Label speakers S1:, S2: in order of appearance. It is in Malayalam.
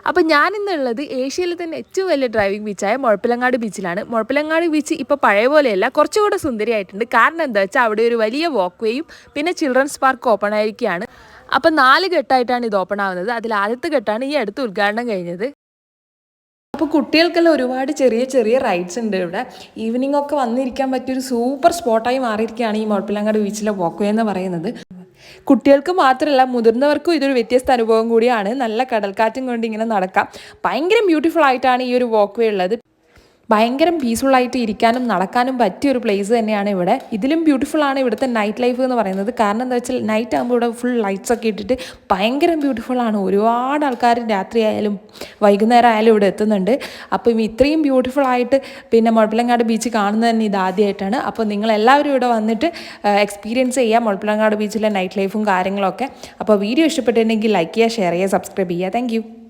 S1: അപ്പോൾ ഞാനിന്നുള്ളത് ഏഷ്യയിലെ തന്നെ ഏറ്റവും വലിയ ഡ്രൈവിംഗ് ബീച്ചായ മുഴപ്പിലങ്ങാട് ബീച്ചിലാണ്. മുഴപ്പിലങ്ങാട് ബീച്ച് ഇപ്പോൾ പഴയ പോലെയല്ല, കുറച്ചുകൂടെ സുന്ദരിയായിട്ടുണ്ട്. കാരണം എന്താ വെച്ചാൽ അവിടെ ഒരു വലിയ വാക്ക് വേയും പിന്നെ ചിൽഡ്രൻസ് പാർക്ക് ഓപ്പൺ ആയിരിക്കുകയാണ്. അപ്പോൾ 4 ഘട്ടമായിട്ടാണ് ഇത് ഓപ്പൺ ആവുന്നത്. അതിൽ ആദ്യത്തെ ഘട്ടമാണ് ഈ അടുത്ത് ഉദ്ഘാടനം കഴിഞ്ഞത്. അപ്പോൾ കുട്ടികൾക്കെല്ലാം ഒരുപാട് ചെറിയ ചെറിയ റൈഡ്സ് ഉണ്ട് ഇവിടെ. ഈവനിംഗ് ഒക്കെ വന്നിരിക്കാൻ പറ്റിയൊരു സൂപ്പർ സ്പോട്ടായി മാറിയിരിക്കുകയാണ് ഈ മുഴപ്പിലങ്ങാട് ബീച്ചിലെ വാക്ക് വേ എന്ന് പറയുന്നത്. കുട്ടികൾക്ക് മാത്രമല്ല മുതിർന്നവർക്കും ഇതൊരു വ്യത്യസ്ത അനുഭവം കൂടിയാണ്. നല്ല കടൽക്കാറ്റും കൊണ്ട് ഇങ്ങനെ നടക്കാം. ഭയങ്കര ബ്യൂട്ടിഫുൾ ആയിട്ടാണ് ഈ ഒരു വാക്ക് വേ ഉള്ളത്. ഭയങ്കര പീസ്ഫുള്ളായിട്ട് ഇരിക്കാനും നടക്കാനും പറ്റിയൊരു പ്ലേസ് തന്നെയാണ് ഇവിടെ. ഇതിലും ബ്യൂട്ടിഫുള്ളാണ് ഇവിടുത്തെ നൈറ്റ് ലൈഫ് എന്ന് പറയുന്നത്. കാരണം എന്താ വെച്ചാൽ നൈറ്റ് ആകുമ്പോൾ ഇവിടെ ഫുൾ ലൈറ്റ്സ് ഒക്കെ ഇട്ടിട്ട് ഭയങ്കര ബ്യൂട്ടിഫുള്ളാണ്. ഒരുപാട് ആൾക്കാർ രാത്രി ആയാലും വൈകുന്നേരം ആയാലും ഇവിടെ എത്തുന്നുണ്ട്. അപ്പം ഇത്രയും ബ്യൂട്ടിഫുള്ളായിട്ട് പിന്നെ മുഴപ്പിലങ്ങാട് ബീച്ച് കാണുന്നത് തന്നെ ഇതാദ്യമായിട്ടാണ്. അപ്പോൾ നിങ്ങളെല്ലാവരും ഇവിടെ വന്നിട്ട് എക്സ്പീരിയൻസ് ചെയ്യുക മുഴപ്പിലങ്ങാട് ബീച്ചിലെ നൈറ്റ് ലൈഫും കാര്യങ്ങളൊക്കെ. അപ്പോൾ വീഡിയോ ഇഷ്ടപ്പെട്ടിട്ടുണ്ടെങ്കിൽ ലൈക്ക് ചെയ്യുക, ഷെയർ ചെയ്യുക, സബ്സ്ക്രൈബ് ചെയ്യുക. താങ്ക്